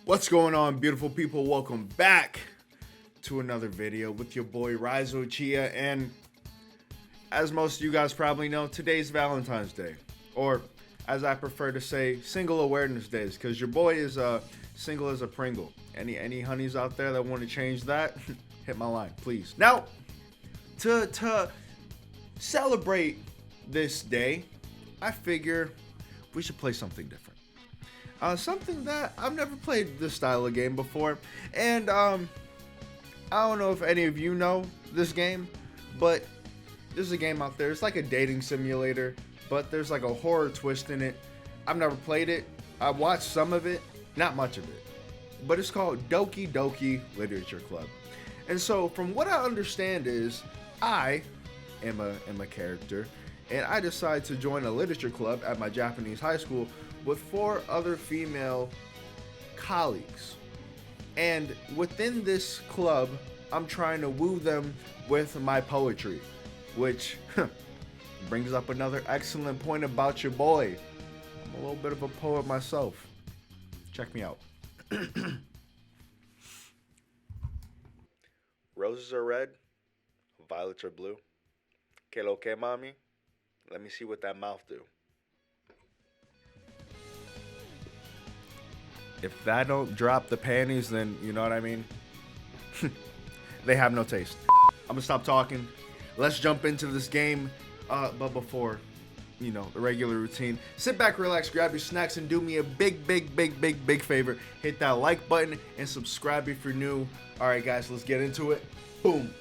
What's going on, beautiful people? Welcome back to another video with your boy Rizo Chia, and as most of you guys probably know, today's Valentine's Day, or as I prefer to say, Single Awareness Days, because your boy is single as a Pringle. Any honeys out there that want to change that, hit my line, please. Now, to celebrate this day, I figure we should play something different. Something that I've never played this style of game before, and I don't know if any of you know this game, but there's a game out there. It's like a dating simulator, but there's like a horror twist in it. I've never played it. I watched some of it, not much of it, but it's called Doki Doki Literature Club. And so from what I understand is I am a character, and I decide to join a literature club at my Japanese high school with 4 other female colleagues. And within this club, I'm trying to woo them with my poetry, which brings up another excellent point about your boy. I'm a little bit of a poet myself. Check me out. Roses are red, violets are blue. Que lo que, mommy? Let me see what that mouth do. If that don't drop the panties, then you know what I mean? They have no taste. I'm gonna stop talking. Let's jump into this game. But before, you know, the regular routine, sit back, relax, grab your snacks, and do me a big favor. Hit that like button and subscribe if you're new. All right, guys, let's get into it. Boom.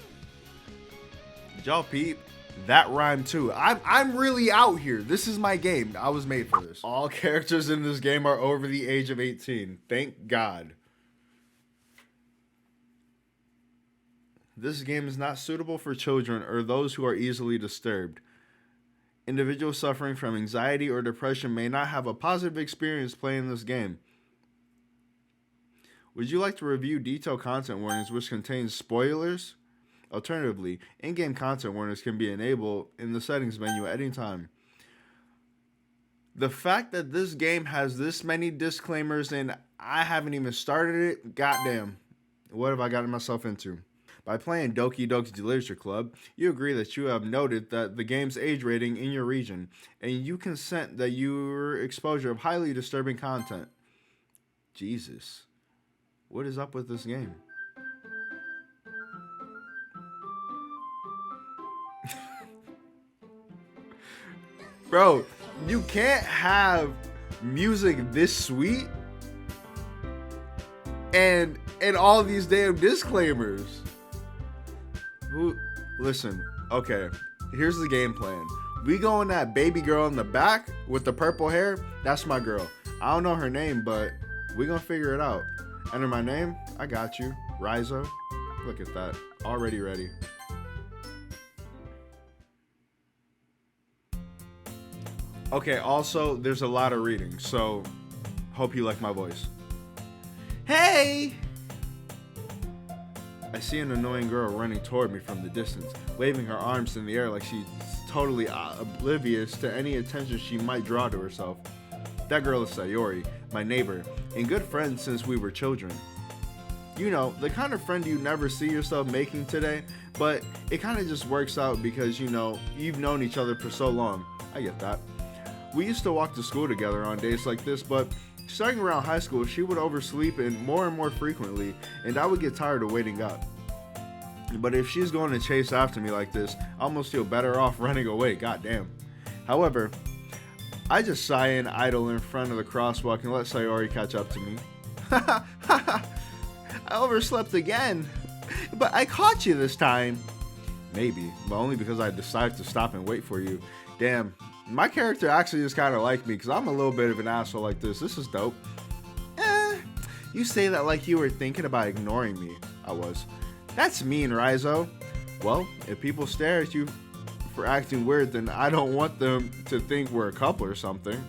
Did y'all peep? That rhymed too. I'm really out here. This is my game. I was made for this. All characters in this game are over the age of 18. Thank God. This game is not suitable for children or those who are easily disturbed. Individuals suffering from anxiety or depression may not have a positive experience playing this game. Would you like to review detailed content warnings which contain spoilers? Alternatively, in-game content warnings can be enabled in the settings menu at any time. The fact that this game has this many disclaimers and I haven't even started it, goddamn, what have I gotten myself into? By playing Doki Doki Literature Club, you agree that you have noted that the game's age rating in your region, and you consent that your exposure of highly disturbing content. Jesus, what is up with this game? Bro, you can't have music this sweet and all these damn disclaimers. Listen, okay, here's the game plan. We go in that baby girl in the back with the purple hair. That's my girl. I don't know her name, but we gonna figure it out. Enter my name. I got you. Rizo. Look at that. Already ready. Okay, also, there's a lot of reading, so hope you like my voice. Hey! I see an annoying girl running toward me from the distance, waving her arms in the air like she's totally oblivious to any attention she might draw to herself. That girl is Sayori, my neighbor, and good friend since we were children. You know, the kind of friend you never see yourself making today, but it kind of just works out because, you know, you've known each other for so long. I get that. We used to walk to school together on days like this, but starting around high school, she would oversleep and more frequently, and I would get tired of waiting up. But if she's going to chase after me like this, I almost feel better off running away, goddamn. However, I just sigh and idle in front of the crosswalk and let Sayori catch up to me. I overslept again, but I caught you this time. Maybe, but only because I decided to stop and wait for you. Damn. My character actually is kind of like me because I'm a little bit of an asshole like this. This is dope. You say that like you were thinking about ignoring me. I was. That's mean, Rizo. Well, if people stare at you for acting weird, then I don't want them to think we're a couple or something.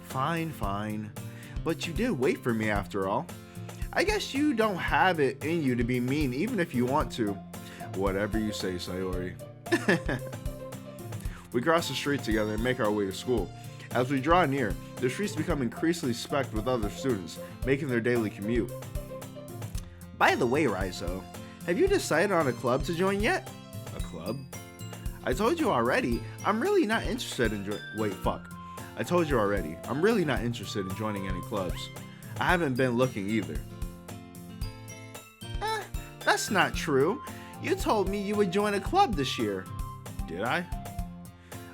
Fine. But you did wait for me after all. I guess you don't have it in you to be mean even if you want to. Whatever you say, Sayori. We cross the street together and make our way to school. As we draw near, The streets become increasingly specked with other students, making their daily commute. By the way, Raizo, have you decided on a club to join yet? A club? I told you already, I'm really not interested in I told you already, I'm really not interested in joining any clubs. I haven't been looking either. That's not true. You told me you would join a club this year. Did I?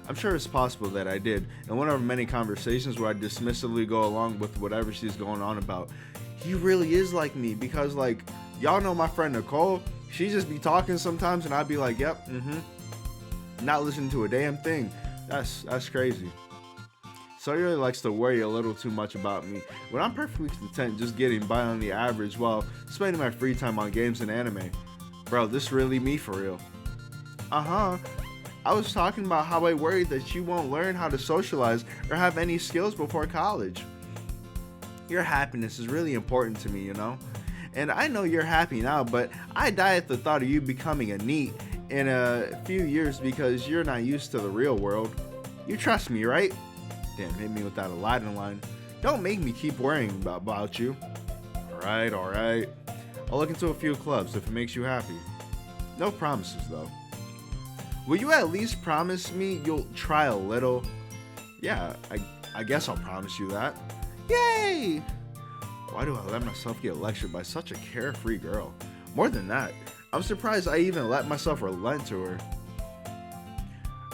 I'm sure it's possible that I did, in one of our many conversations where I dismissively go along with whatever she's going on about. He really is like me, because y'all know my friend Nicole, she just be talking sometimes and I'd be like, yep, not listening to a damn thing. That's crazy. So he really likes to worry a little too much about me, when I'm perfectly content just getting by on the average while spending my free time on games and anime. Bro, this really me for real. I was talking about how I worried that you won't learn how to socialize or have any skills before college. Your happiness is really important to me, you know? And I know you're happy now, but I die at the thought of you becoming a NEET in a few years because you're not used to the real world. You trust me, right? Damn, hit me with that Aladdin line. Don't make me keep worrying about you. Alright. I'll look into a few clubs if it makes you happy. No promises, though. Will you at least promise me you'll try a little? Yeah, I guess I'll promise you that. Yay! Why do I let myself get lectured by such a carefree girl? More than that, I'm surprised I even let myself relent to her.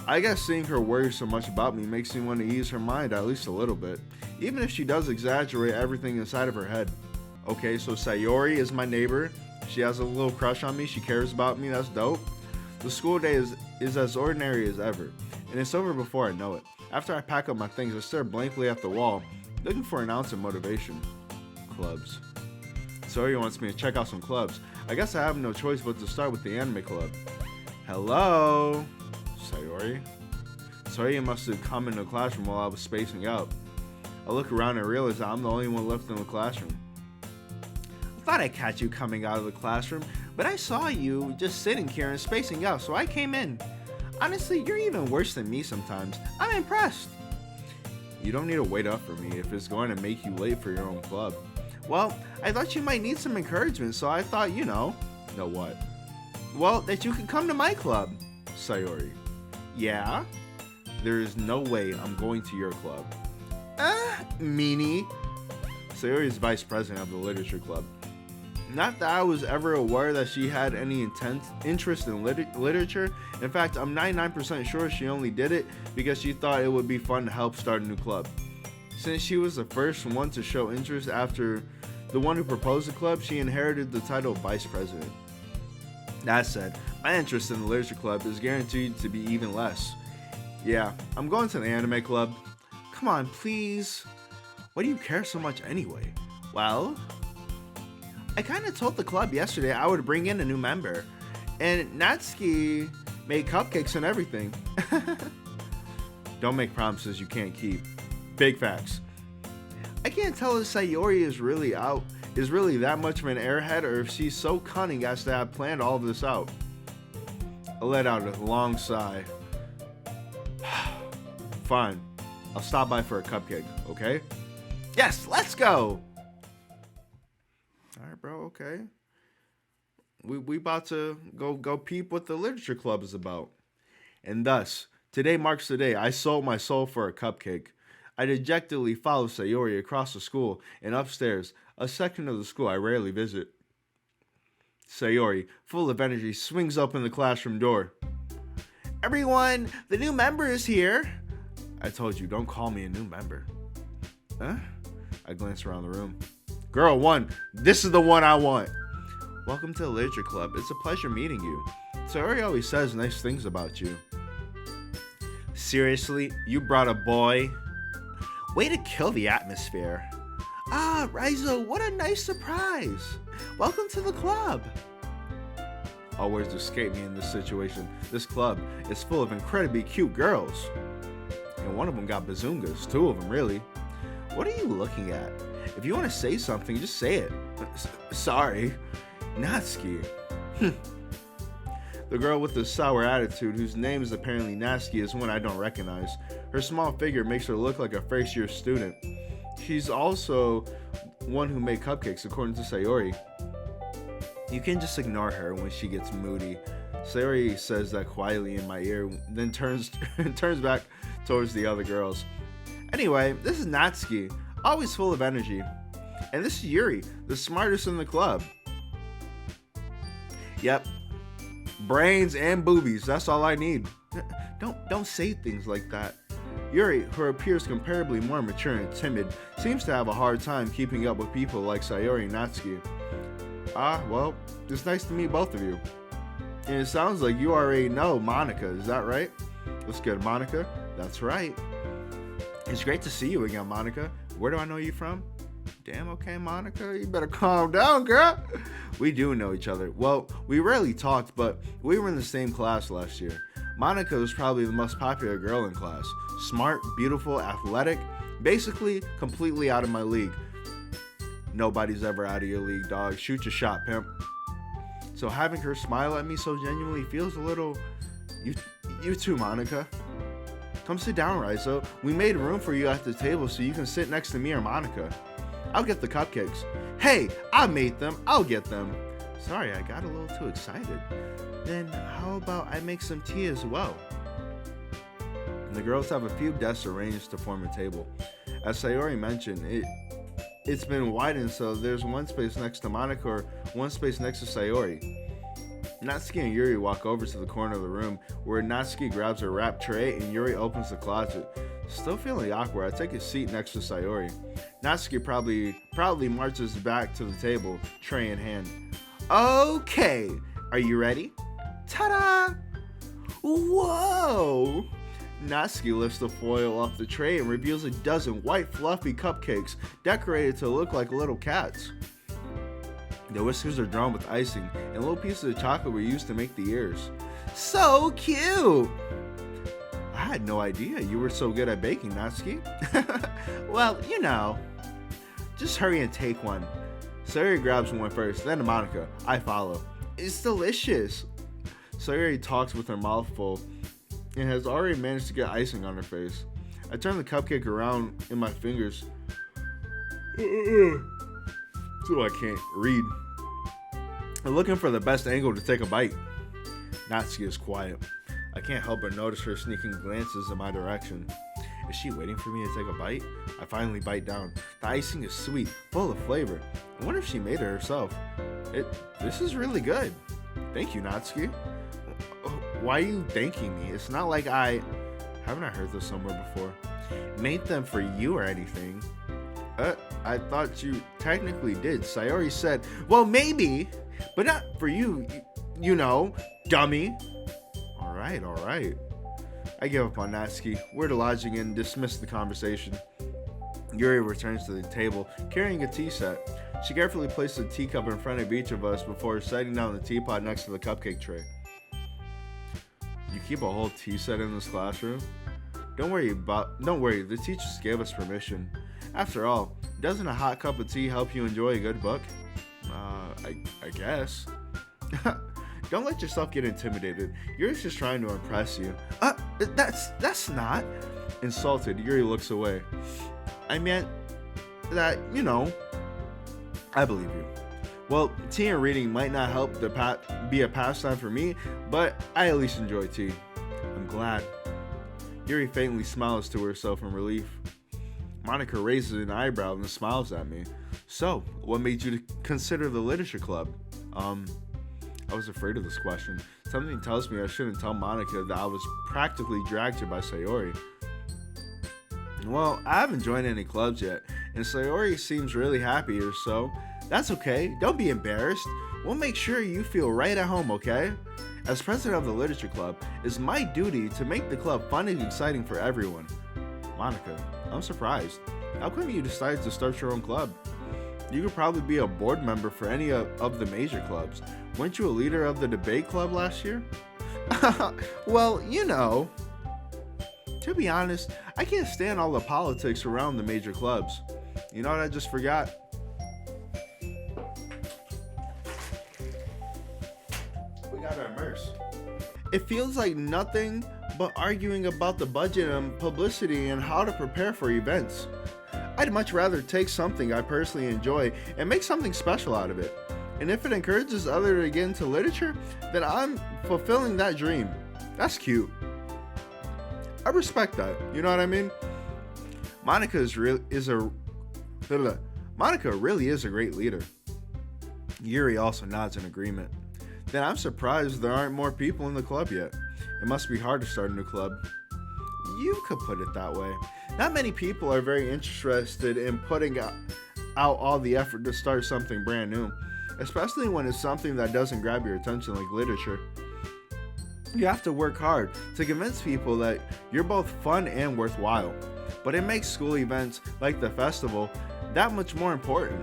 I guess seeing her worry so much about me makes me want to ease her mind at least a little bit, even if she does exaggerate everything inside of her head. Okay, so Sayori is my neighbor. She has a little crush on me. She cares about me. That's dope. The school day is as ordinary as ever, and it's over before I know it. After I pack up my things, I stare blankly at the wall, looking for an ounce of motivation. Clubs. Sayori wants me to check out some clubs. I guess I have no choice but to start with the anime club. Hello? Sayori? Sayori must have come in the classroom while I was spacing out. I look around and realize that I'm the only one left in the classroom. I thought I'd catch you coming out of the classroom, but I saw you just sitting here and spacing out, so I came in. Honestly, you're even worse than me sometimes. I'm impressed. You don't need to wait up for me if it's going to make you late for your own club. Well, I thought you might need some encouragement, so I thought, know what? Well, that you could come to my club. Sayori. Yeah? There is no way I'm going to your club. Meanie. Sayori is vice president of the literature club. Not that I was ever aware that she had any intense interest in literature. In fact, I'm 99% sure she only did it because she thought it would be fun to help start a new club. Since she was the first one to show interest after the one who proposed the club, she inherited the title of vice president. That said, my interest in the literature club is guaranteed to be even less. Yeah, I'm going to the anime club. Come on, please. Why do you care so much anyway? Well, I kind of told the club yesterday I would bring in a new member, and Natsuki made cupcakes and everything. Don't make promises you can't keep. Big facts. I can't tell if Sayori is really that much of an airhead, or if she's so cunning as to have planned all of this out. I let out a long sigh. Fine. I'll stop by for a cupcake, okay? Yes, let's go! Alright, bro, okay. We about to go peep what the literature club is about. And thus, today marks the day I sold my soul for a cupcake. I dejectedly follow Sayori across the school and upstairs, a section of the school I rarely visit. Sayori, full of energy, swings open the classroom door. Everyone, the new member is here. I told you, don't call me a new member. Huh? I glance around the room. Girl 1, this is the one I want. Welcome to the literature club. It's a pleasure meeting you. Sayori always says nice things about you. Seriously? You brought a boy? Way to kill the atmosphere. Ah, Raizo, what a nice surprise. Welcome to the club. All words escape me in this situation. This club is full of incredibly cute girls. And one of them got bazungas. 2 of them, really. What are you looking at? If you want to say something, just say it. Sorry. Natsuki. The girl with the sour attitude, whose name is apparently Natsuki, is one I don't recognize. Her small figure makes her look like a first-year student. She's also one who made cupcakes, according to Sayori. You can just ignore her when she gets moody. Sayori says that quietly in my ear, then turns back towards the other girls. Anyway, this is Natsuki, always full of energy. And this is Yuri, the smartest in the club. Yep. Brains and boobies, that's all I need. Don't say things like that. Yuri, who appears comparably more mature and timid, seems to have a hard time keeping up with people like Sayori and Natsuki. Well, it's nice to meet both of you. And it sounds like you already know Monica, is that right? What's good, Monica? That's right. It's great to see you again, Monica. Where do I know you from? Damn, okay, Monica, you better calm down, girl. We do know each other. Well, we rarely talked, but we were in the same class last year. Monica was probably the most popular girl in class. Smart, beautiful, athletic, basically completely out of my league. Nobody's ever out of your league, dog. Shoot your shot, pimp. So having her smile at me so genuinely feels a little... You too, Monica. Come sit down, Raizo. We made room for you at the table so you can sit next to me or Monica. I'll get the cupcakes. Hey, I made them. I'll get them. Sorry, I got a little too excited. Then how about I make some tea as well? And the girls have a few desks arranged to form a table. As Sayori mentioned, it's been widened so there's one space next to Monica or one space next to Sayori. Natsuki and Yuri walk over to the corner of the room where Natsuki grabs her wrapped tray and Yuri opens the closet. Still feeling awkward, I take a seat next to Sayori. Natsuki proudly marches back to the table, tray in hand. Okay, are you ready? Ta-da! Whoa! Natsuki lifts the foil off the tray and reveals a dozen white fluffy cupcakes decorated to look like little cats. The whiskers are drawn with icing, and little pieces of chocolate were used to make the ears. So cute! I had no idea you were so good at baking, Natsuki. Well, you know. Just hurry and take one. Sayori grabs one first, then Monica. I follow. It's delicious. Sayori talks with her mouth full and has already managed to get icing on her face. I turn the cupcake around in my fingers so I can't read. I'm looking for the best angle to take a bite. Natsuki is quiet. I can't help but notice her sneaking glances in my direction. Is she waiting for me to take a bite? I finally bite down. The icing is sweet, full of flavor. I wonder if she made it herself. This is really good. Thank you, Natsuki. Why are you thanking me? It's not like haven't I heard this somewhere before? Made them for you or anything. I thought you technically did. Sayori said, well, maybe, but not for you, you know, dummy. All right. I give up on Natsuki. We're to lodging and dismiss the conversation. Yuri returns to the table, carrying a tea set. She carefully places a teacup in front of each of us before setting down the teapot next to the cupcake tray. You keep a whole tea set in this classroom? Don't worry, the teachers gave us permission. After all, doesn't a hot cup of tea help you enjoy a good book? I guess. Don't let yourself get intimidated. Yuri's just trying to impress you. That's not. Insulted, Yuri looks away. I meant that, you know, I believe you. Well, tea and reading might not help be a pastime for me, but I at least enjoy tea. I'm glad. Yuri faintly smiles to herself in relief. Monica raises an eyebrow and smiles at me. So, what made you consider the literature club? I was afraid of this question. Something tells me I shouldn't tell Monica that I was practically dragged here by Sayori. Well, I haven't joined any clubs yet, and Sayori seems really happy here, so that's okay. Don't be embarrassed. We'll make sure you feel right at home, okay? As president of the literature club, it's my duty to make the club fun and exciting for everyone. Monica, I'm surprised. How come you decided to start your own club? You could probably be a board member for any of the major clubs. Weren't you a leader of the debate club last year? Well, you know. To be honest, I can't stand all the politics around the major clubs. You know what I just forgot? We gotta immerse. It feels like nothing but arguing about the budget and publicity and how to prepare for events. I'd much rather take something I personally enjoy and make something special out of it. And if it encourages others to get into literature, then I'm fulfilling that dream. That's cute. I respect that. You know what I mean? Monica really is a great leader. Yuri also nods in agreement. Then I'm surprised there aren't more people in the club yet. It must be hard to start a new club. You could put it that way. Not many people are very interested in putting out all the effort to start something brand new, especially when it's something that doesn't grab your attention like literature. You have to work hard to convince people that you're both fun and worthwhile, but it makes school events like the festival that much more important.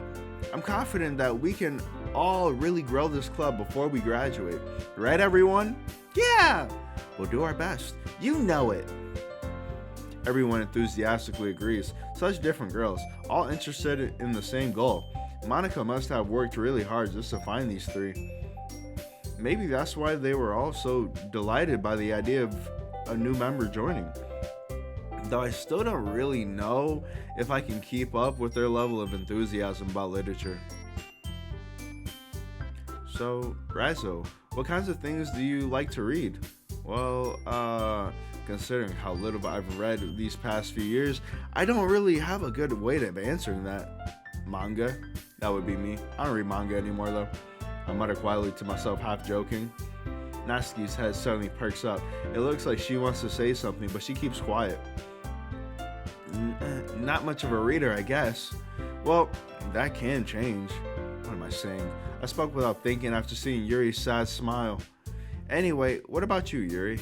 I'm confident that we can all really grow this club before we graduate. Right, everyone? Yeah! We'll do our best. You know it. Everyone enthusiastically agrees. Such different girls, all interested in the same goal. Monica must have worked really hard just to find these three. Maybe that's why they were all so delighted by the idea of a new member joining. Though I still don't really know if I can keep up with their level of enthusiasm about literature. So, Razo, what kinds of things do you like to read? Well, considering how little I've read these past few years, I don't really have a good way of answering that. Manga? That would be me. I don't read manga anymore though. I mutter quietly to myself, half joking. Natsuki's head suddenly perks up. It looks like she wants to say something, but she keeps quiet. Not much of a reader, I guess. Well, that can change. What am I saying? I spoke without thinking after seeing Yuri's sad smile. Anyway, what about you, Yuri?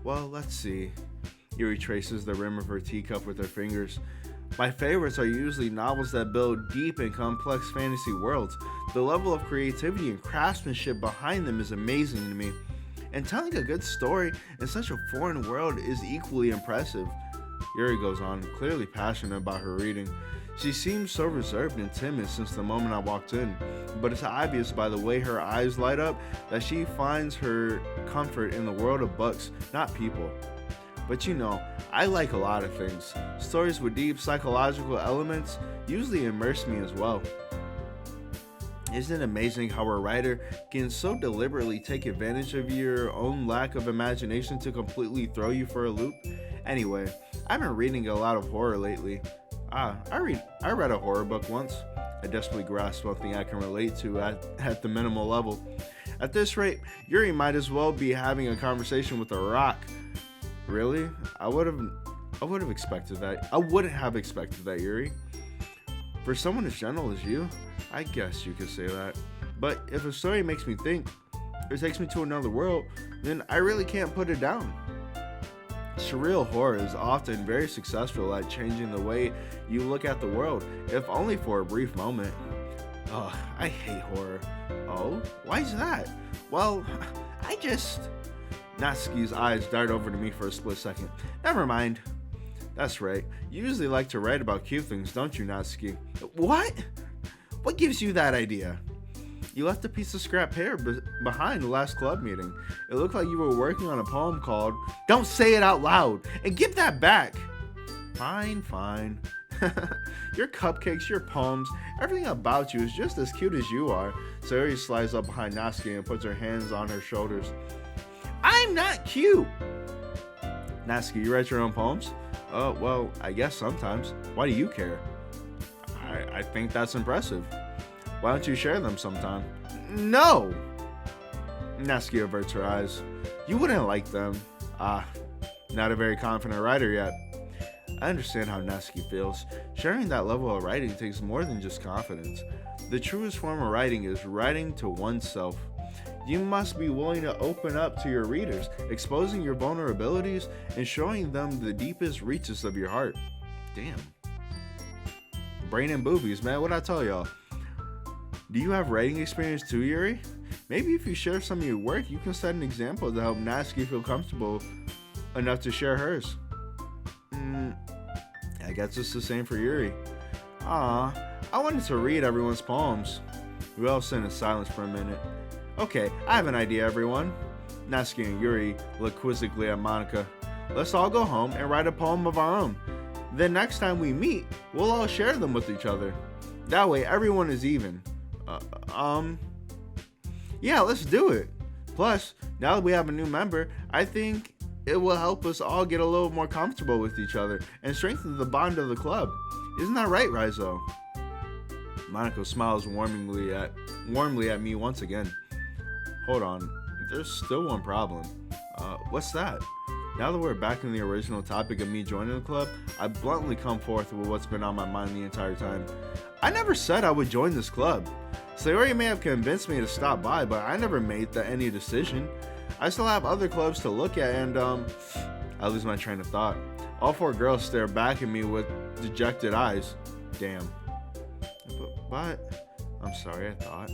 Well, let's see. Yuri traces the rim of her teacup with her fingers. My favorites are usually novels that build deep and complex fantasy worlds. The level of creativity and craftsmanship behind them is amazing to me. And telling a good story in such a foreign world is equally impressive. Yuri goes on, clearly passionate about her reading. She seems so reserved and timid since the moment I walked in, but it's obvious by the way her eyes light up that she finds her comfort in the world of books, not people. But you know, I like a lot of things. Stories with deep psychological elements usually immerse me as well. Isn't it amazing how a writer can so deliberately take advantage of your own lack of imagination to completely throw you for a loop? Anyway, I've been reading a lot of horror lately. I read a horror book once. I desperately grasped something I can relate to at the minimal level. At this rate, Yuri might as well be having a conversation with a rock. Really? I would have expected that. I wouldn't have expected that, Yuri. For someone as gentle as you, I guess you could say that. But if a story makes me think, or takes me to another world, then I really can't put it down. Surreal horror is often very successful at changing the way you look at the world, if only for a brief moment. Ugh, I hate horror. Oh, why is that? Well, Natsuki's eyes dart over to me for a split second. Never mind. That's right. You usually like to write about cute things, don't you, Natsuki? What? What gives you that idea? You left a piece of scrap paper behind the last club meeting. It looked like you were working on a poem called Don't Say It Out Loud and give that back. Fine. Your cupcakes, your poems, everything about you is just as cute as you are. Sayori slides up behind Natsuki and puts her hands on her shoulders. I'm not cute! Natsuki, you write your own poems? Well, I guess sometimes. Why do you care? I think that's impressive. Why don't you share them sometime? No! Natsuki averts her eyes. You wouldn't like them. Not a very confident writer yet. I understand how Natsuki feels. Sharing that level of writing takes more than just confidence. The truest form of writing is writing to oneself. You must be willing to open up to your readers, exposing your vulnerabilities and showing them the deepest reaches of your heart. Damn. Brain and boobies, man, what'd I tell y'all? Do you have writing experience too, Yuri? Maybe if you share some of your work, you can set an example to help Natsuki feel comfortable enough to share hers. I guess it's the same for Yuri. I wanted to read everyone's poems. We all sit in silence for a minute. Okay, I have an idea, everyone. Natsuki and Yuri look quizzically at Monika. Let's all go home and write a poem of our own. Then next time we meet, we'll all share them with each other. That way everyone is even. Yeah, let's do it. Plus, now that we have a new member, I think it will help us all get a little more comfortable with each other and strengthen the bond of the club. Isn't that right, Raizo? Monika smiles warmly at me once again. Hold on, there's still one problem. What's that? Now that we're back in the original topic of me joining the club, I bluntly come forth with what's been on my mind the entire time. I never said I would join this club. Sayori may have convinced me to stop by, but I never made any decision. I still have other clubs to look at, and I lose my train of thought. All four girls stare back at me with dejected eyes. Damn. But I'm sorry, I thought.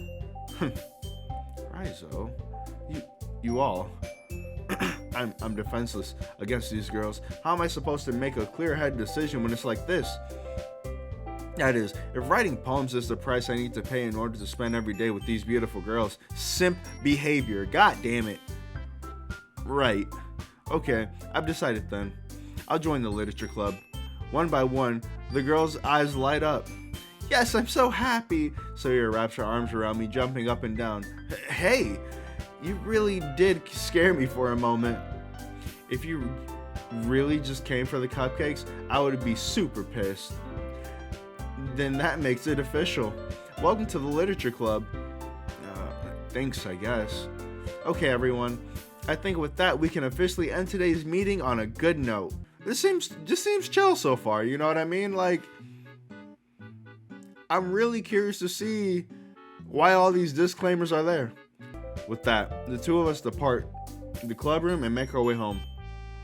Raizo, you all. I'm defenseless against these girls. How am I supposed to make a clear-headed decision when it's like this? That is, if writing poems is the price I need to pay in order to spend every day with these beautiful girls. Simp behavior. God damn it. Right. Okay, I've decided then. I'll join the literature club. One by one, the girls' eyes light up. Yes, I'm so happy. Sayori wraps her arms around me, jumping up and down. Hey, you really did scare me for a moment. If you really just came for the cupcakes, I would be super pissed. Then that makes it official. Welcome to the literature club. Thanks, I guess. Okay, everyone. I think with that, we can officially end today's meeting on a good note. This seems chill so far, you know what I mean? Like, I'm really curious to see why all these disclaimers are there. With that, the two of us depart the club room and make our way home.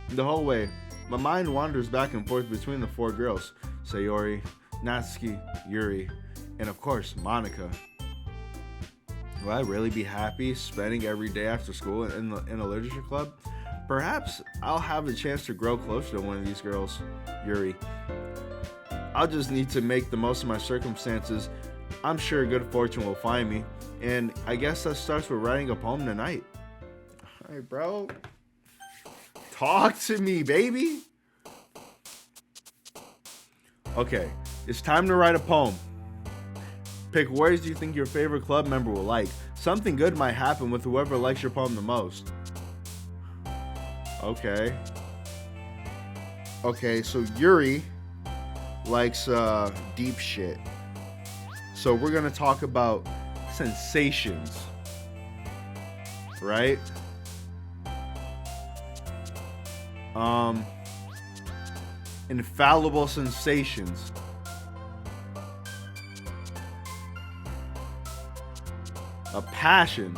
The whole way, my mind wanders back and forth between the four girls, Sayori, Natsuki, Yuri, and of course, Monika. Will I really be happy spending every day after school in a literature club? Perhaps I'll have the chance to grow closer to one of these girls, Yuri. I'll just need to make the most of my circumstances. I'm sure good fortune will find me, and I guess that starts with writing a poem tonight. Alright, bro. Talk to me, baby. Okay, it's time to write a poem. Pick words you think your favorite club member will like. Something good might happen with whoever likes your poem the most. Okay, so Yuri likes deep shit. So we're gonna talk about sensations, right? Infallible sensations. A passion.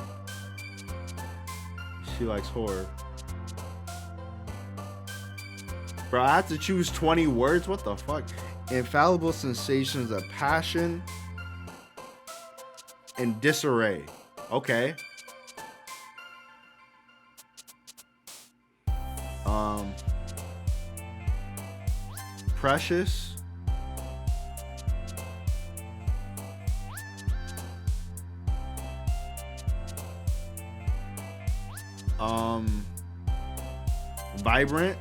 She likes horror. Bro, I have to choose 20 words? What the fuck? Infallible sensations, a passion, and disarray. Okay. Precious. Vibrant.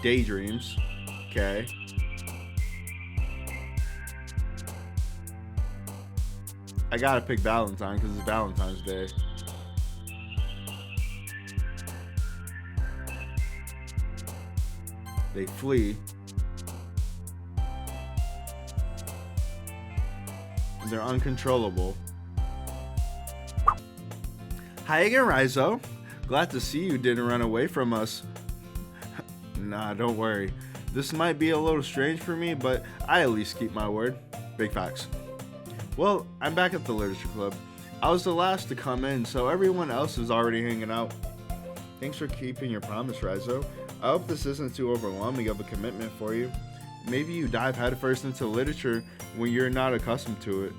Daydreams. Okay. I gotta pick Valentine because it's Valentine's Day. They flee. They're uncontrollable. Hi again, Raizo. Glad to see you didn't run away from us. Nah, don't worry. This might be a little strange for me, but I at least keep my word. Big facts. Well, I'm back at the literature club. I was the last to come in, so everyone else is already hanging out. Thanks for keeping your promise, Raizo. I hope this isn't too overwhelming of a commitment for you. Maybe you dive headfirst into literature when you're not accustomed to it.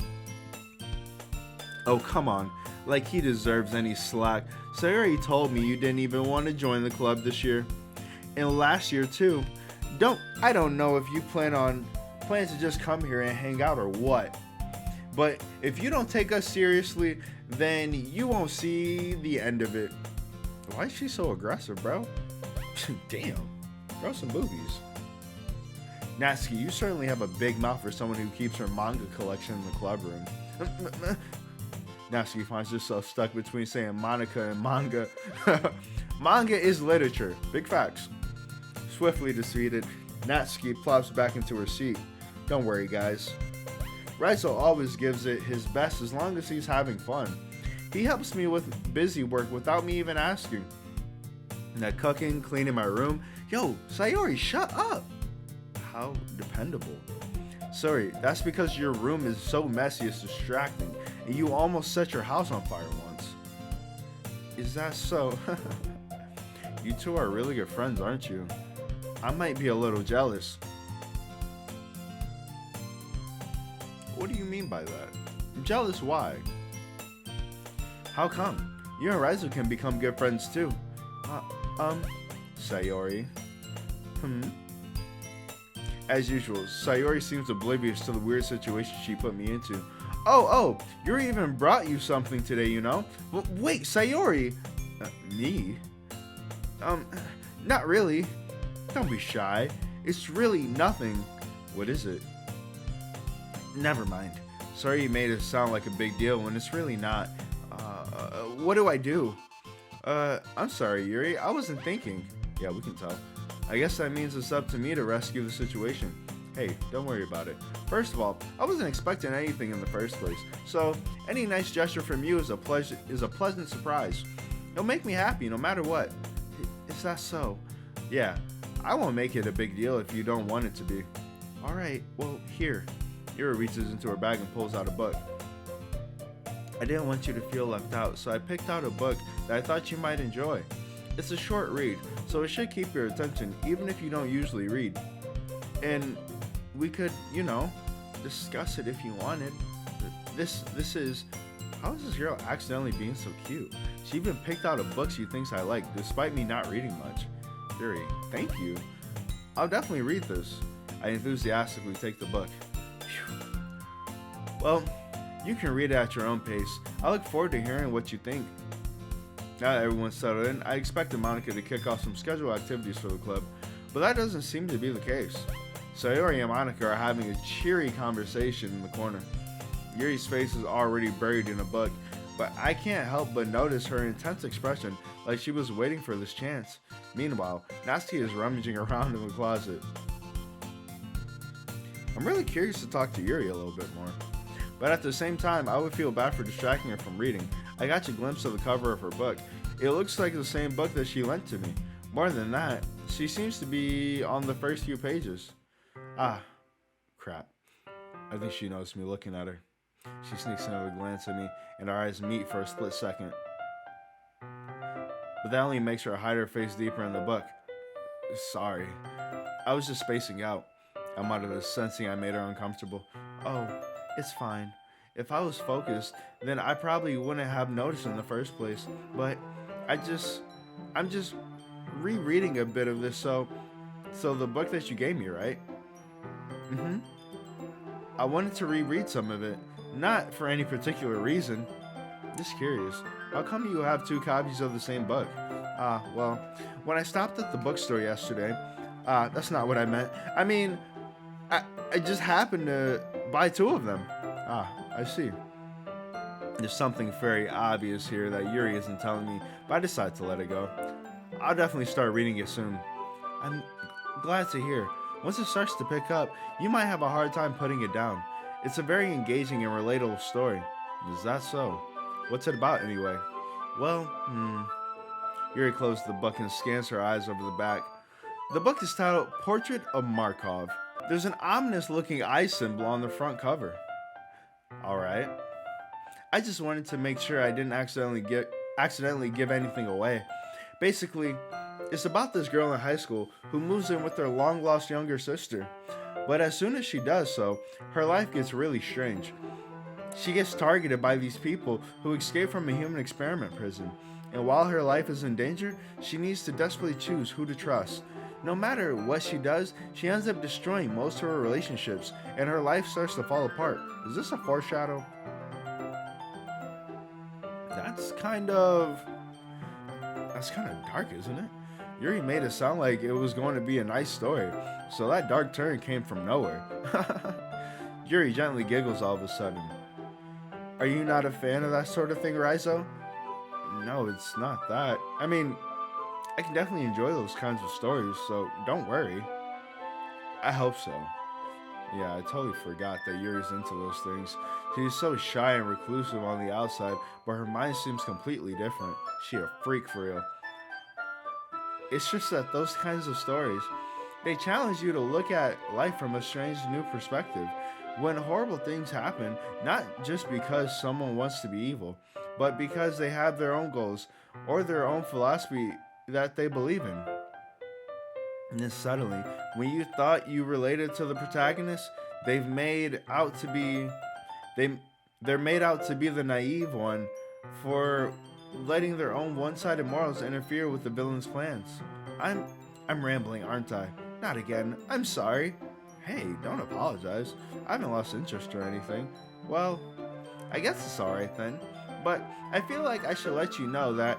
Oh, come on. Like he deserves any slack. Sayori told me you didn't even want to join the club this year. And last year too. I don't know if you plan to just come here and hang out or what. But if you don't take us seriously, then you won't see the end of it. Why is she so aggressive, bro? Damn. Grow some boobies. Natsuki, you certainly have a big mouth for someone who keeps her manga collection in the club room. Natsuki finds herself stuck between saying Monica and manga. Manga is literature. Big facts. Swiftly defeated, Natsuki plops back into her seat. Don't worry, guys. Raizo always gives it his best as long as he's having fun. He helps me with busy work without me even asking. That cooking, cleaning my room. Yo, Sayori, shut up! How dependable. Sorry, that's because your room is so messy it's distracting, and you almost set your house on fire once. Is that so? You two are really good friends, aren't you? I might be a little jealous. What do you mean by that? Jealous why? How come? You and Raizo can become good friends too. Sayori. As usual, Sayori seems oblivious to the weird situation she put me into. Oh, Yuri even brought you something today, you know? Wait, Sayori! Me? Not really. Don't be shy. It's really nothing. What is it? Never mind. Sorry you made it sound like a big deal when it's really not. What do I do? I'm sorry, Yuri. I wasn't thinking. Yeah, we can tell. I guess that means it's up to me to rescue the situation. Hey, don't worry about it. First of all, I wasn't expecting anything in the first place, so any nice gesture from you is a pleasant surprise. It'll make me happy no matter what. Is that so? Yeah, I won't make it a big deal if you don't want it to be. Alright, well, here. Yuri reaches into her bag and pulls out a book. I didn't want you to feel left out, so I picked out a book that I thought you might enjoy. It's a short read, so it should keep your attention even if you don't usually read. And we could, discuss it if you wanted. This is... How is this girl accidentally being so cute? She even picked out a book she thinks I like, despite me not reading much. Yuri, thank you. I'll definitely read this. I enthusiastically take the book. Phew. Well, you can read it at your own pace. I look forward to hearing what you think. Now that everyone's settled in, I expected Monica to kick off some scheduled activities for the club, but that doesn't seem to be the case. Sayori and Monica are having a cheery conversation in the corner. Yuri's face is already buried in a book, but I can't help but notice her intense expression, like she was waiting for this chance. Meanwhile, Natsuki is rummaging around in the closet. I'm really curious to talk to Yuri a little bit more, but at the same time, I would feel bad for distracting her from reading. I got a glimpse of the cover of her book. It looks like the same book that she lent to me. More than that, she seems to be on the first few pages. Ah, crap. I think she noticed me looking at her. She sneaks another glance at me, and our eyes meet for a split second. But that only makes her hide her face deeper in the book. Sorry. I was just spacing out. I muttered, sensing I made her uncomfortable. Oh, it's fine. If I was focused, then I probably wouldn't have noticed in the first place. But I'm just rereading a bit of this, so the book that you gave me, right? I wanted to reread some of it. Not for any particular reason. Just curious. How come you have two copies of the same book? Well, when I stopped at the bookstore yesterday, that's not what I meant. I mean, I just happened to buy two of them. I see. There's something very obvious here that Yuri isn't telling me, but I decided to let it go. I'll definitely start reading it soon. I'm glad to hear. Once it starts to pick up, you might have a hard time putting it down. It's a very engaging and relatable story. Is that so? What's it about anyway? Well, Yuri closes the book and scans her eyes over the back. The book is titled Portrait of Markov. There's an ominous looking eye symbol on the front cover. Alright. I just wanted to make sure I didn't accidentally give anything away. Basically, it's about this girl in high school who moves in with her long lost younger sister. But as soon as she does so, her life gets really strange. She gets targeted by these people who escape from a human experiment prison. And while her life is in danger, she needs to desperately choose who to trust. No matter what she does, she ends up destroying most of her relationships, and her life starts to fall apart. Is this a foreshadow? That's kind of dark, isn't it? Yuri made it sound like it was going to be a nice story, so that dark turn came from nowhere. Yuri gently giggles all of a sudden. Are you not a fan of that sort of thing, Raizo? No, it's not that. I mean, I can definitely enjoy those kinds of stories, so don't worry. I hope so. Yeah, I totally forgot that Yuri's into those things. She's so shy and reclusive on the outside, but her mind seems completely different. She a freak for real. It's just that those kinds of stories, they challenge you to look at life from a strange new perspective. When horrible things happen, not just because someone wants to be evil, but because they have their own goals or their own philosophy that they believe in. And then suddenly, when you thought you related to the protagonist, they've made out to be they're made out to be the naive one for letting their own one-sided morals interfere with the villain's plans. I'm rambling, aren't I? Not again. I'm sorry. Hey, don't apologize. I haven't lost interest or anything. Well, I guess it's alright then. But I feel like I should let you know that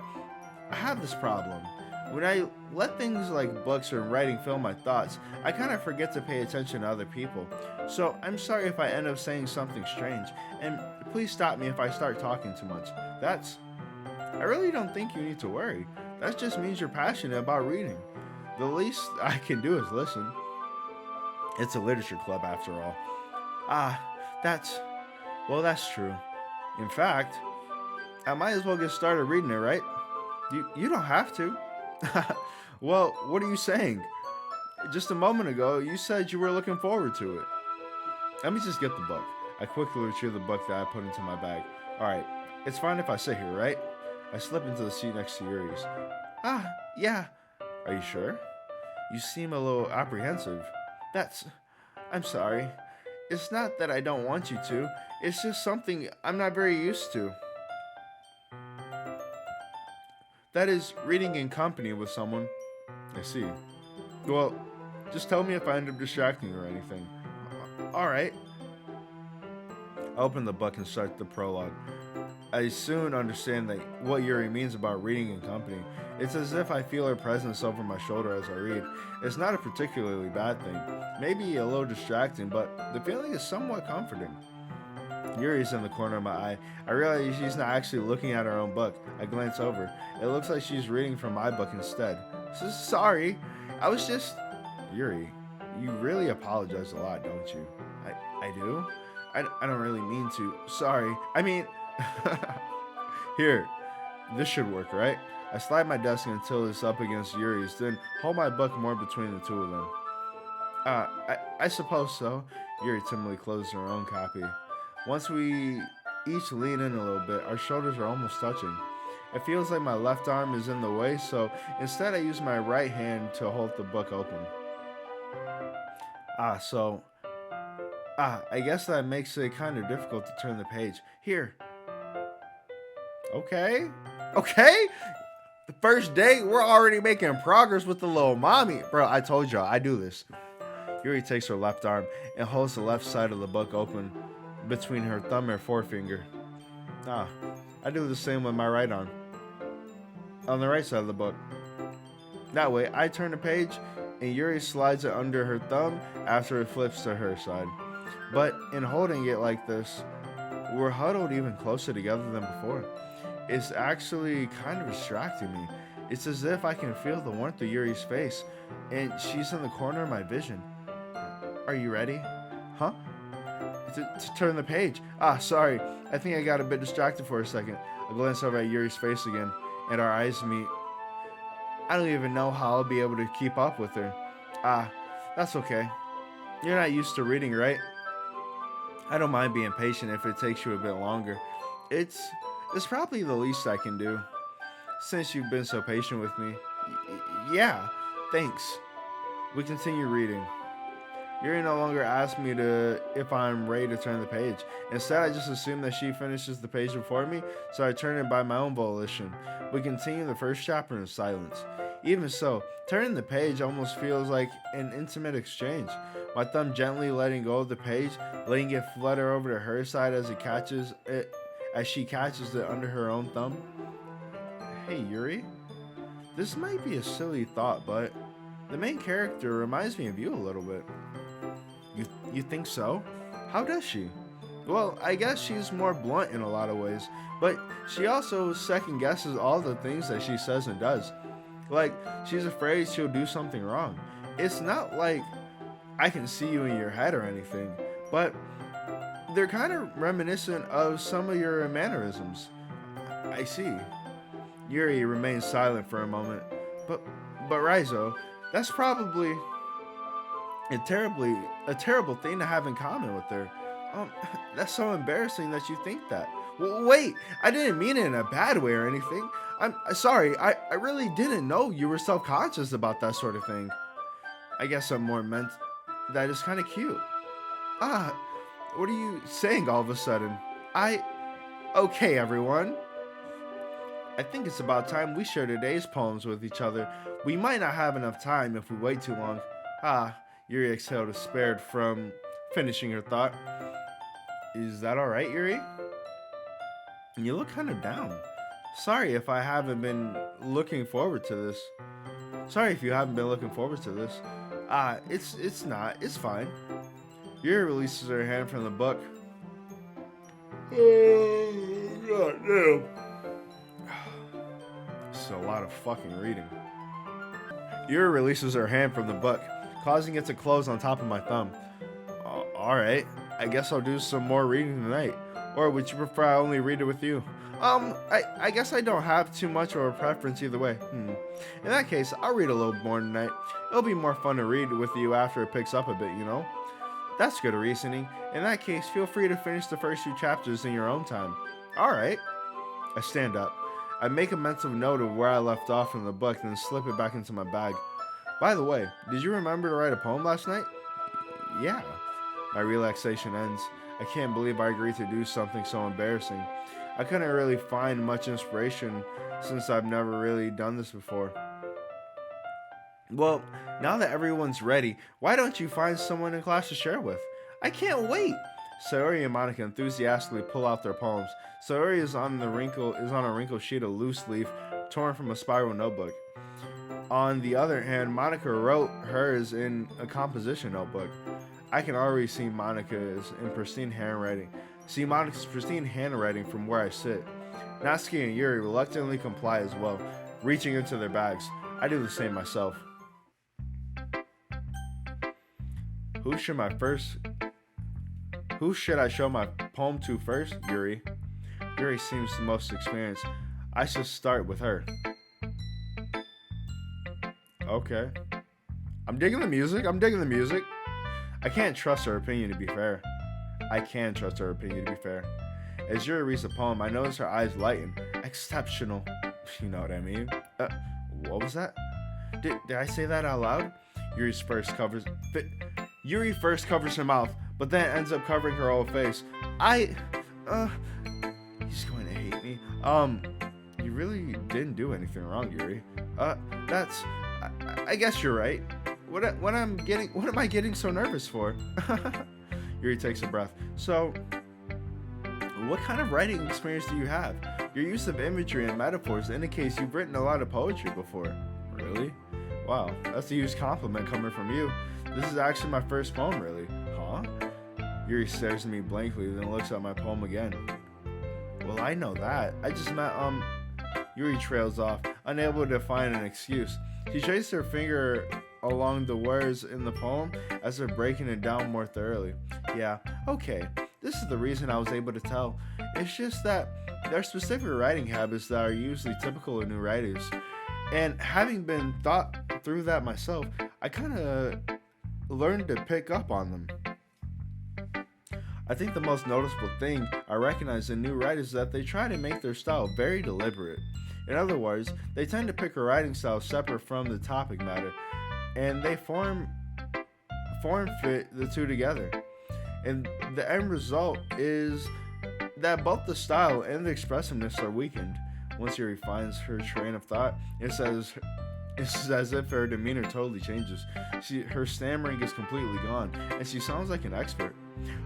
I have this problem. When I let things like books or writing fill my thoughts, I kind of forget to pay attention to other people. So I'm sorry if I end up saying something strange, and please stop me if I start talking too much. I really don't think you need to worry. That just means you're passionate about reading. The least I can do is listen. It's a literature club after all. That's true. In fact, I might as well get started reading it, right? You don't have to. Well, what are you saying? Just a moment ago, you said you were looking forward to it. Let me just get the book. I quickly retrieve the book that I put into my bag. Alright, it's fine if I sit here, right? I slip into the seat next to Yuri's. Yeah. Are you sure? You seem a little apprehensive. I'm sorry. It's not that I don't want you to. It's just something I'm not very used to. That is, reading in company with someone. I see. Well, just tell me if I end up distracting you or anything. Alright. I open the book and start the prologue. I soon understand that what Yuri means about reading in company. It's as if I feel her presence over my shoulder as I read. It's not a particularly bad thing. Maybe a little distracting, but the feeling is somewhat comforting. Yuri's in the corner of my eye. I realize she's not actually looking at her own book. I glance over. It looks like she's reading from my book instead. Sorry, I was just... Yuri, you really apologize a lot, don't you? I do? I don't really mean to. Sorry. I mean... Here, this should work, right? I slide my desk until it's up against Yuri's, then hold my book more between the two of them. I suppose so. Yuri timidly closes her own copy. Once we each lean in a little bit, our shoulders are almost touching. It feels like my left arm is in the way, so instead I use my right hand to hold the book open. I guess that makes it kind of difficult to turn the page. Here. Okay. The first day, we're already making progress with the little mommy. Bro, I told y'all, I do this. Yuri takes her left arm and holds the left side of the book open between her thumb and forefinger. I do the same with my right arm. On the right side of the book. That way, I turn the page and Yuri slides it under her thumb after it flips to her side. But in holding it like this, we're huddled even closer together than before. It's actually kind of distracting me. It's as if I can feel the warmth of Yuri's face, and she's in the corner of my vision. Are you ready? Huh? To turn the page. Sorry. I think I got a bit distracted for a second. I glance over at Yuri's face again, and our eyes meet. I don't even know how I'll be able to keep up with her. That's okay. You're not used to reading, right? I don't mind being patient if it takes you a bit longer. It's probably the least I can do, since you've been so patient with me. Yeah, thanks. We continue reading. Yuri no longer asks me if I'm ready to turn the page. Instead, I just assume that she finishes the page before me, so I turn it by my own volition. We continue the first chapter in silence. Even so, turning the page almost feels like an intimate exchange. My thumb gently letting go of the page, letting it flutter over to her side as she catches it under her own thumb. Hey Yuri, this might be a silly thought, but the main character reminds me of you a little bit. You think so? How does she? Well, I guess she's more blunt in a lot of ways, but she also second guesses all the things that she says and does. Like, she's afraid she'll do something wrong. It's not like I can see you in your head or anything, but they're kind of reminiscent of some of your mannerisms. I see. Yuri remains silent for a moment. But Raizo, that's probably a terrible thing to have in common with her. That's so embarrassing that you think that. Well, wait, I didn't mean it in a bad way or anything. I'm sorry, I really didn't know you were self-conscious about that sort of thing. I guess I'm more meant that is kind of cute. What are you saying all of a sudden? Okay, everyone. I think it's about time we share today's poems with each other. We might not have enough time if we wait too long. Yuri exhaled, despaired from finishing her thought. Is that alright, Yuri? You look kind of down. Sorry if I haven't been looking forward to this. Sorry if you haven't been looking forward to this. It's not. It's fine. Yuri releases her hand from the book. Oh, God damn. This is a lot of fucking reading. Yuri releases her hand from the book, causing it to close on top of my thumb. Alright, I guess I'll do some more reading tonight. Or would you prefer I only read it with you? I guess I don't have too much of a preference either way. In that case, I'll read a little more tonight. It'll be more fun to read with you after it picks up a bit, you know? That's good reasoning. In that case, feel free to finish the first few chapters in your own time. Alright. I stand up. I make a mental note of where I left off from the book, then slip it back into my bag. By the way, did you remember to write a poem last night? Yeah. My relaxation ends. I can't believe I agreed to do something so embarrassing. I couldn't really find much inspiration since I've never really done this before. Well, now that everyone's ready, why don't you find someone in class to share with? I can't wait! Sayori and Monica enthusiastically pull out their poems. Sayori is on a wrinkled sheet of loose leaf torn from a spiral notebook. On the other hand, Monica wrote hers in a composition notebook. I can already see Monica's pristine handwriting from where I sit. Natsuki and Yuri reluctantly comply as well, reaching into their bags. I do the same myself. Who should I show my poem to first? Yuri. Yuri seems the most experienced. I should start with her. Okay. I'm digging the music. I can't trust her opinion to be fair. As Yuri reads the poem, I notice her eyes lighten. Exceptional. You know what I mean? What was that? Did I say that out loud? Yuri first covers her mouth, but then ends up covering her whole face. He's going to hate me. You really didn't do anything wrong, Yuri. I guess you're right. What am I getting so nervous for? Yuri takes a breath. So, what kind of writing experience do you have? Your use of imagery and metaphors indicates you've written a lot of poetry before. Really? Wow, that's a huge compliment coming from you. This is actually my first poem, really. Huh? Yuri stares at me blankly, then looks at my poem again. Well, I know that. I just meant, Yuri trails off, unable to find an excuse. She traces her finger along the words in the poem as if breaking it down more thoroughly. Yeah, okay. This is the reason I was able to tell. It's just that there are specific writing habits that are usually typical of new writers. And having been thought through that myself, I kind of learned to pick up on them. I think the most noticeable thing I recognize in new writers is that they try to make their style very deliberate. In other words, they tend to pick a writing style separate from the topic matter, and they form fit the two together. And the end result is that both the style and the expressiveness are weakened. Once Yuri finds her train of thought, it says It's as if her demeanor totally changes. Her stammering is completely gone, and she sounds like an expert.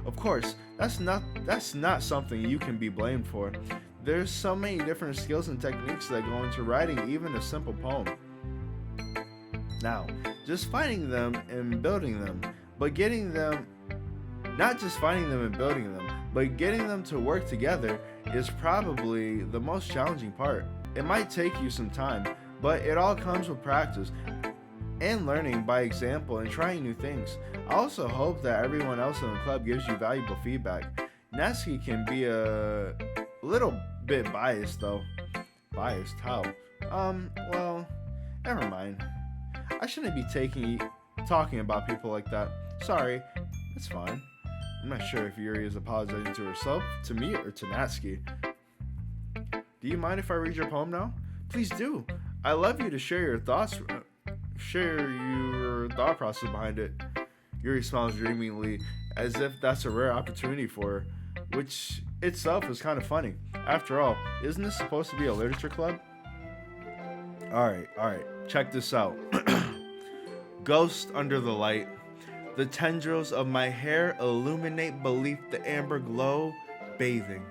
Of course, that's not something you can be blamed for. There's so many different skills and techniques that go into writing even a simple poem. Now, just finding them and building them, but getting them, not just finding them and building them, but getting them to work together is probably the most challenging part. It might take you some time, but it all comes with practice and learning by example and trying new things. I also hope that everyone else in the club gives you valuable feedback. Natsuki can be a little bit biased though. Biased? How? Well, never mind. I shouldn't be talking about people like that. Sorry, it's fine. I'm not sure if Yuri is apologizing to herself, to me, or to Natsuki. Do you mind if I read your poem now? Please do. I love you to share your thoughts, share your thought process behind it. Yuri smiles dreamingly, as if that's a rare opportunity for her, which itself is kind of funny. After all, isn't this supposed to be a literature club? Alright, check this out. Ghost under the light. The tendrils of my hair illuminate beneath the amber glow, bathing.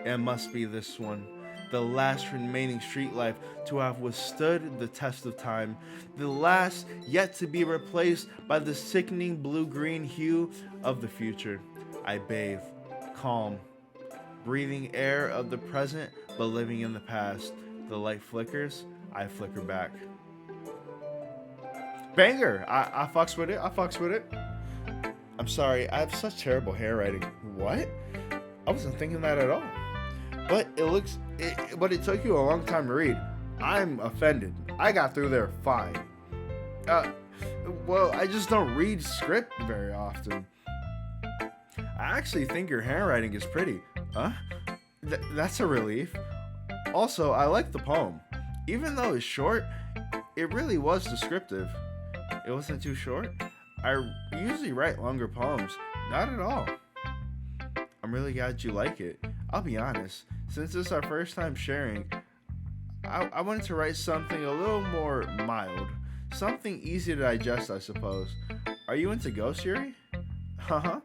It must be this one, the last remaining street life to have withstood the test of time, the last yet to be replaced by the sickening blue-green hue of the future. I bathe, calm, breathing air of the present but living in the past. The light flickers, I flicker back. Banger! I fucks with it. I'm sorry, I have such terrible handwriting. What? I wasn't thinking that at all. But it took you a long time to read. I'm offended. I got through there fine. Well, I just don't read script very often. I actually think your handwriting is pretty. Huh? That's a relief. Also, I like the poem. Even though it's short, it really was descriptive. It wasn't too short. I usually write longer poems. Not at all. I'm really glad you like it. I'll be honest, since this is our first time sharing, I wanted to write something a little more mild. Something easy to digest, I suppose. Are you into ghosts, Yuri? Uh-huh.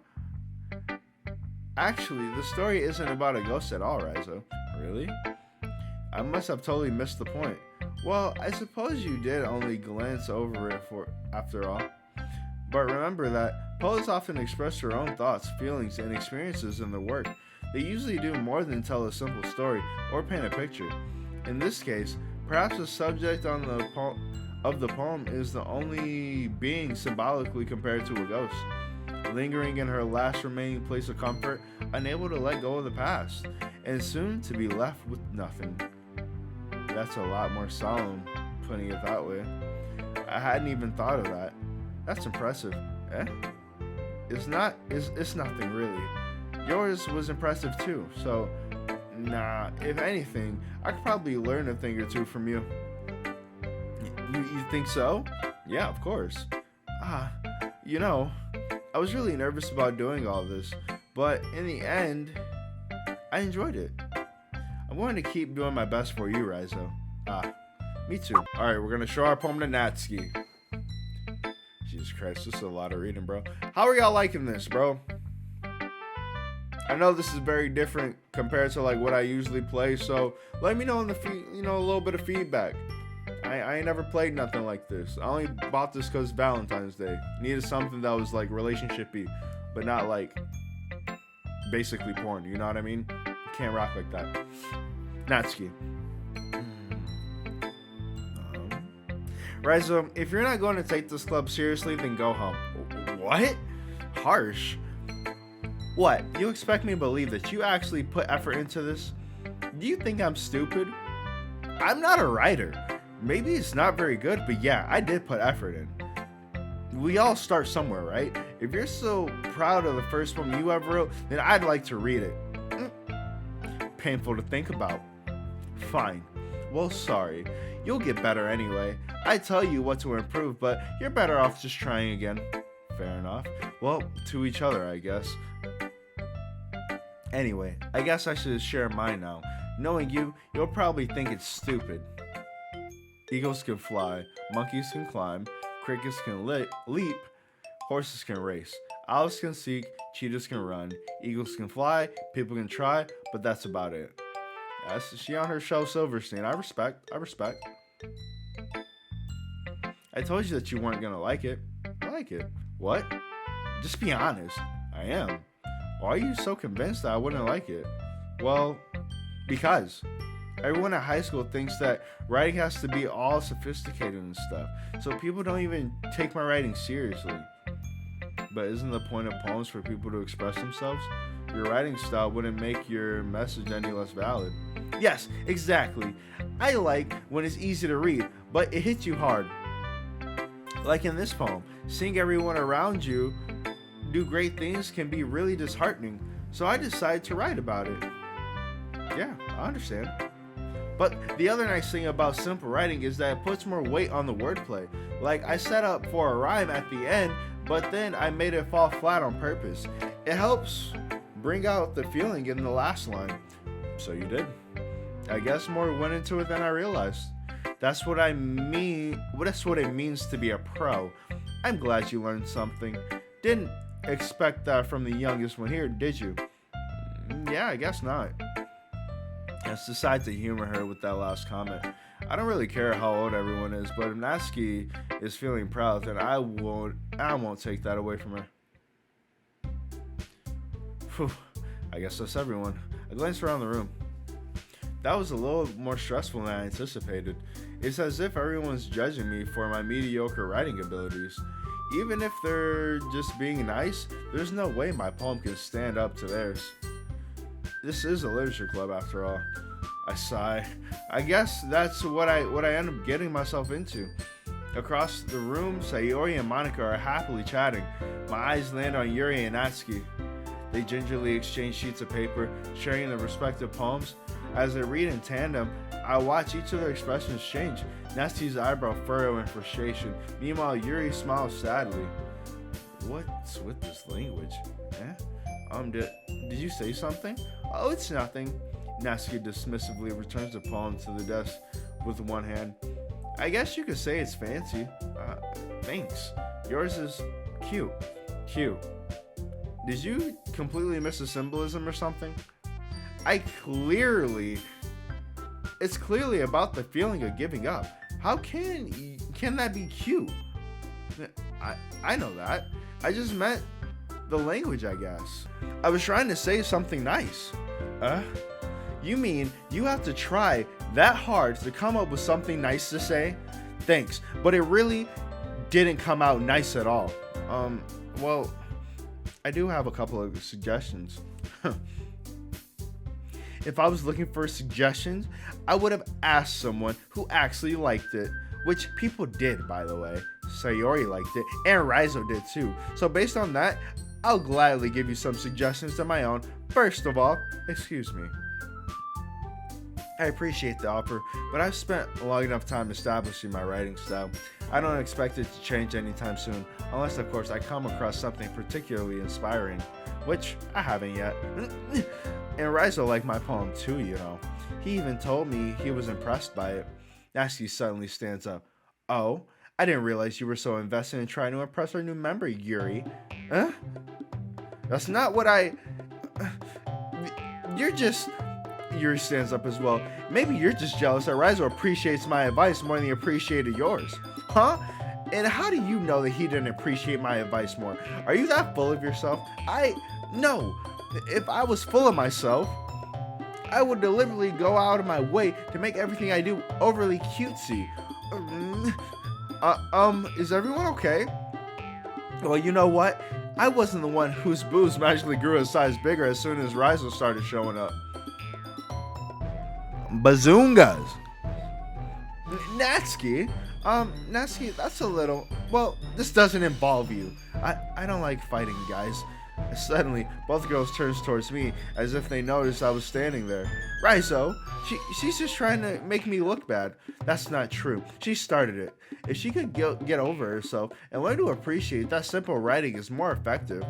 Actually, the story isn't about a ghost at all, Raizo. Really? I must have totally missed the point. Well, I suppose you did only glance over it after all. But remember that poets often express their own thoughts, feelings, and experiences in their work. They usually do more than tell a simple story or paint a picture. In this case, perhaps the subject of the poem is the only being symbolically compared to a ghost, lingering in her last remaining place of comfort, unable to let go of the past, and soon to be left with nothing. That's a lot more solemn, putting it that way. I hadn't even thought of that. That's impressive. It's nothing really. Yours was impressive too, so nah, if anything, I could probably learn a thing or two from you. You think so? Yeah, of course. I was really nervous about doing all this, but in the end, I enjoyed it. I'm going to keep doing my best for you, Raizo. Me too. Alright, we're gonna show our poem to Natsuki. Jesus Christ, this is a lot of reading, bro. How are y'all liking this, bro? I know this is very different compared to like what I usually play, so let me know in the a little bit of feedback. I ain't never played nothing like this. I only bought this because Valentine's Day. Needed something that was like relationship-y, but not like basically porn, you know what I mean? Can't rock like that. Natsuki. Raizo, if you're not going to take this club seriously, then go home. What? Harsh. What? You expect me to believe that you actually put effort into this? Do you think I'm stupid? I'm not a writer. Maybe it's not very good, but yeah, I did put effort in. We all start somewhere, right? If you're so proud of the first poem you ever wrote, then I'd like to read it. Painful to think about. Fine. Well, sorry. You'll get better anyway. I tell you what to improve, but you're better off just trying again. Fair enough. Well, to each other, I guess. Anyway, I guess I should share mine now. Knowing you, you'll probably think it's stupid. Eagles can fly, monkeys can climb, crickets can leap, horses can race, owls can seek, cheetahs can run, eagles can fly, people can try, but that's about it. That's she on her show Silverstein. I respect. I told you that you weren't gonna like it. I like it. What? Just be honest. I am. Why are you so convinced that I wouldn't like it? Well, because everyone at high school thinks that writing has to be all sophisticated and stuff. So people don't even take my writing seriously. But isn't the point of poems for people to express themselves? Your writing style wouldn't make your message any less valid. Yes, exactly. I like when it's easy to read, but it hits you hard. Like in this poem, seeing everyone around you do great things can be really disheartening. So I decided to write about it. Yeah, I understand. But the other nice thing about simple writing is that it puts more weight on the wordplay. Like I set up for a rhyme at the end, but then I made it fall flat on purpose. It helps bring out the feeling in the last line. So you did. I guess more went into it than I realized. That's what I mean. That's what it means to be a pro. I'm glad you learned something. Didn't expect that from the youngest one here, did you? Yeah, I guess not. Let's decide to humor her with that last comment. I don't really care how old everyone is, but if Natsuki is feeling proud, then I won't take that away from her. Whew, I guess that's everyone. I glanced around the room. That was a little more stressful than I anticipated. It's as if everyone's judging me for my mediocre writing abilities. Even if they're just being nice, there's no way my poem can stand up to theirs. This is a literature club after all. I sigh. I guess that's what I end up getting myself into. Across the room, Sayori and Monica are happily chatting. My eyes land on Yuri and Natsuki. They gingerly exchange sheets of paper, sharing their respective poems. As they read in tandem, I watch each of their expressions change. Natsuki's eyebrow furrow in frustration. Meanwhile, Yuri smiles sadly. What's with this language? Did you say something? Oh, it's nothing. Natsuki dismissively returns the poem to the desk with one hand. I guess you could say it's fancy. Thanks. Yours is cute. Cute. Did you completely miss the symbolism or something? It's clearly about the feeling of giving up. How can that be cute? I know that. I just meant the language, I guess. I was trying to say something nice. You mean you have to try that hard to come up with something nice to say? Thanks, but it really didn't come out nice at all. Well, I do have a couple of suggestions. If I was looking for suggestions, I would have asked someone who actually liked it, which people did, by the way. Sayori liked it, and Raizo did too. So based on that, I'll gladly give you some suggestions of my own. First of all, excuse me. I appreciate the offer, but I've spent a long enough time establishing my writing style. I don't expect it to change anytime soon, unless of course I come across something particularly inspiring, which I haven't yet. And Raizo liked my poem too, you know. He even told me he was impressed by it. Natsuki suddenly stands up. Oh, I didn't realize you were so invested in trying to impress our new member, Yuri. Huh? That's not what Yuri stands up as well. Maybe you're just jealous that Raizo appreciates my advice more than he appreciated yours. Huh? And how do you know that he didn't appreciate my advice more? Are you that full of yourself? No. If I was full of myself, I would deliberately go out of my way to make everything I do overly cutesy. Is everyone okay? Well, you know what? I wasn't the one whose boobs magically grew a size bigger as soon as Raizo started showing up. Bazoongas. Natsuki, that's a little... Well, this doesn't involve you. I don't like fighting, guys. Suddenly, both girls turns towards me as if they noticed I was standing there. Raizo, she's just trying to make me look bad. That's not true. She started it. If she could get over herself and learn to appreciate that simple writing is more effective.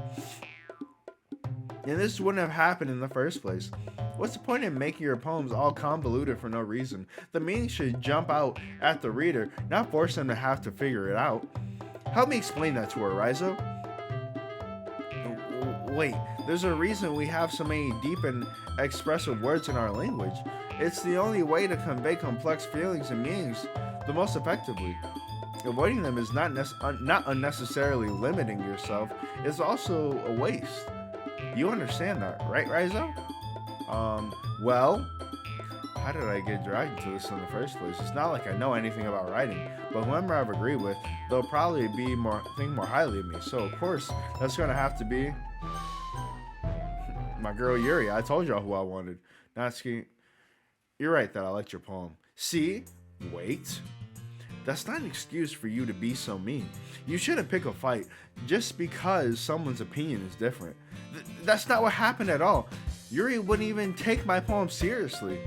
And this wouldn't have happened in the first place. What's the point in making your poems all convoluted for no reason? The meaning should jump out at the reader, not force them to have to figure it out. Help me explain that to her, Raizo. Wait, there's a reason we have so many deep and expressive words in our language. It's the only way to convey complex feelings and meanings the most effectively. Avoiding them is not unnecessarily limiting yourself. It's also a waste. You understand that, right, Raizo? Well, how did I get dragged into this in the first place? It's not like I know anything about writing, but whoever I've agreed with, they'll probably think more highly of me. So, of course, that's going to have to be my girl Yuri. I told y'all who I wanted. Natsuki, you're right that I liked your poem. See? Wait. That's not an excuse for you to be so mean. You shouldn't pick a fight just because someone's opinion is different. That's not what happened at all. Yuri wouldn't even take my poem seriously.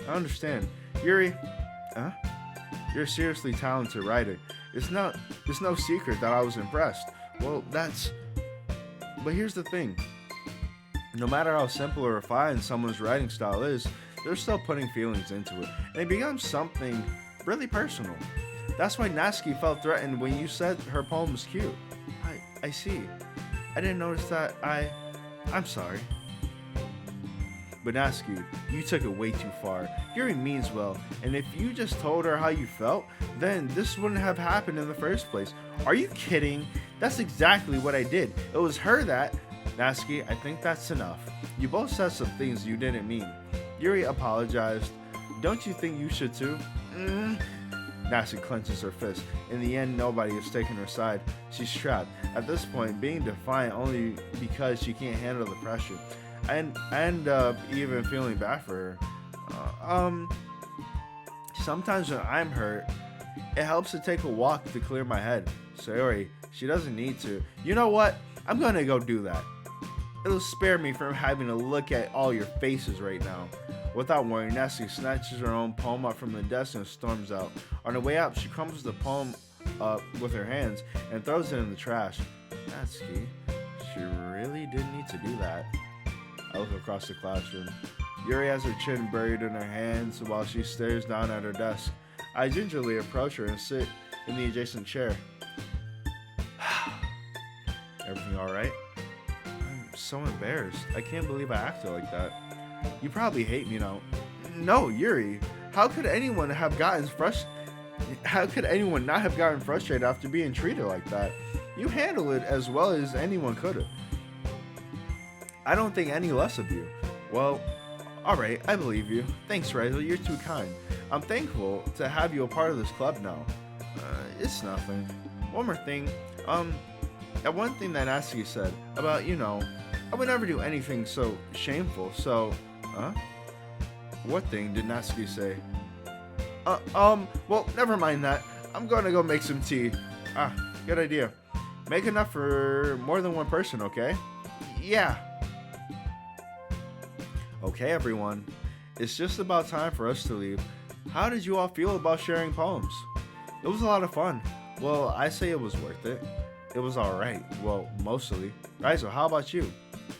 I understand. Yuri, you're a seriously talented writer. It's no secret that I was impressed. Well, but here's the thing. No matter how simple or refined someone's writing style is, they're still putting feelings into it. And it becomes something really personal. That's why Natsuki felt threatened when you said her poem was cute. I see. I didn't notice that. I'm sorry. But Natsuki, you took it way too far. Yuri means well, and if you just told her how you felt, then this wouldn't have happened in the first place. Are you kidding? That's exactly what I did. It was her that... Natsuki, I think that's enough. You both said some things you didn't mean. Yuri apologized. Don't you think you should too? Natsuki clenches her fist. In the end, nobody is taking her side. She's trapped. At this point, being defiant only because she can't handle the pressure. And I end up even feeling bad for her. Sometimes when I'm hurt, it helps to take a walk to clear my head. Sayori, she doesn't need to. You know what? I'm gonna go do that. It'll spare me from having to look at all your faces right now. Without worrying, Natsuki snatches her own poem up from the desk and storms out. On the way out, she crumbles the poem up with her hands and throws it in the trash. Natsuki, she really didn't need to do that. I look across the classroom. Yuri has her chin buried in her hands while she stares down at her desk. I gingerly approach her and sit in the adjacent chair. Everything alright? I'm so embarrassed. I can't believe I acted like that. You probably hate me now. No, Yuri. How could anyone not have gotten frustrated after being treated like that? You handled it as well as anyone could have. I don't think any less of you. Well, alright, I believe you. Thanks, Raizo, you're too kind. I'm thankful to have you a part of this club now. It's nothing. One more thing. That one thing that Natsuki said about, I would never do anything so shameful, so, What thing did Natsuki say? Well, never mind that. I'm gonna go make some tea. Good idea. Make enough for more than one person, okay? Yeah. Okay, everyone. It's just about time for us to leave. How did you all feel about sharing poems? It was a lot of fun. Well, I say it was worth it. It was alright. Well, mostly. Raizo, how about you?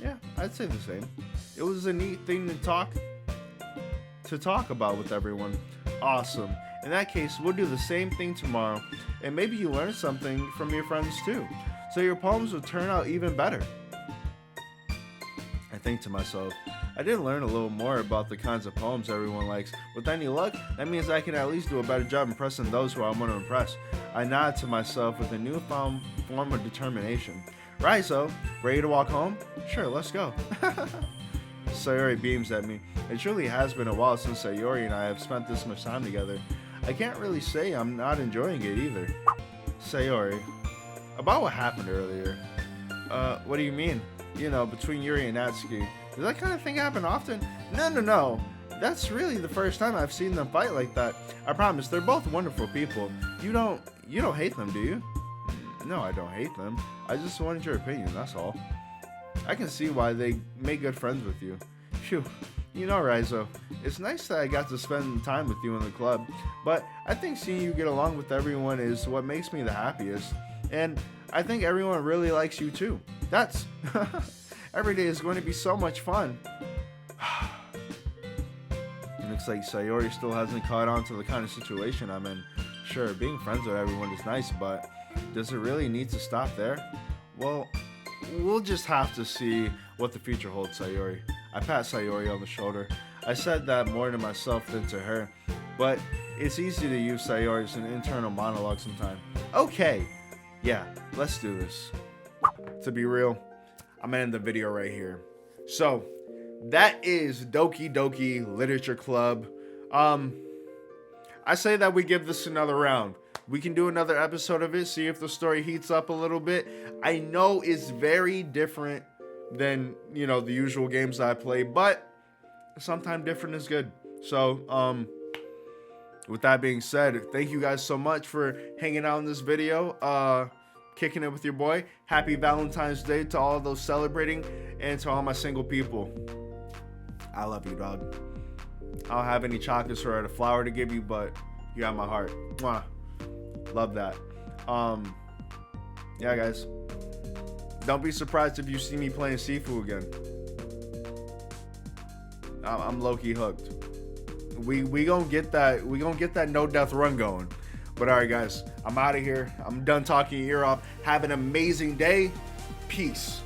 Yeah, I'd say the same. It was a neat thing to talk about with everyone. Awesome. In that case, we'll do the same thing tomorrow, and maybe you learn something from your friends too, so your poems will turn out even better. I think to myself, I did learn a little more about the kinds of poems everyone likes. With any luck, that means I can at least do a better job impressing those who I want to impress. I nod to myself with a newfound form of determination. Raizo, ready to walk home? Sure, let's go. Sayori beams at me. It truly has been a while since Sayori and I have spent this much time together. I can't really say I'm not enjoying it either. Sayori, about what happened earlier. What do you mean? Between Yuri and Natsuki. Does that kind of thing happen often? No. That's really the first time I've seen them fight like that. I promise, they're both wonderful people. You don't hate them, do you? No, I don't hate them. I just wanted your opinion, that's all. I can see why they make good friends with you. Phew. Raizo, it's nice that I got to spend time with you in the club, but I think seeing you get along with everyone is what makes me the happiest. And I think everyone really likes you too. Every day is going to be so much fun. Looks like Sayori still hasn't caught on to the kind of situation I'm in. Sure, being friends with everyone is nice, but does it really need to stop there? Well, we'll just have to see what the future holds, Sayori. I pat Sayori on the shoulder. I said that more to myself than to her, but it's easy to use Sayori as an internal monologue sometimes. Okay, yeah, let's do this. To be real, I'm ending the video right here. So, that is Doki Doki Literature Club. I say that we give this another round. We can do another episode of it, see if the story heats up a little bit. I know it's very different than, you know, the usual games that I play, but sometimes different is good. So, with that being said, thank you guys so much for hanging out in this video, kicking it with your boy. Happy Valentine's Day to all those celebrating and to all my single people. I love you, dog. I don't have any chocolates or a flower to give you, but you got my heart. Mwah. Love that. Yeah, guys. Don't be surprised if you see me playing Sifu again. I'm low-key hooked. We gonna get that. We gonna get that no death run going. But all right, guys. I'm out of here. I'm done talking your ear off. Have an amazing day. Peace.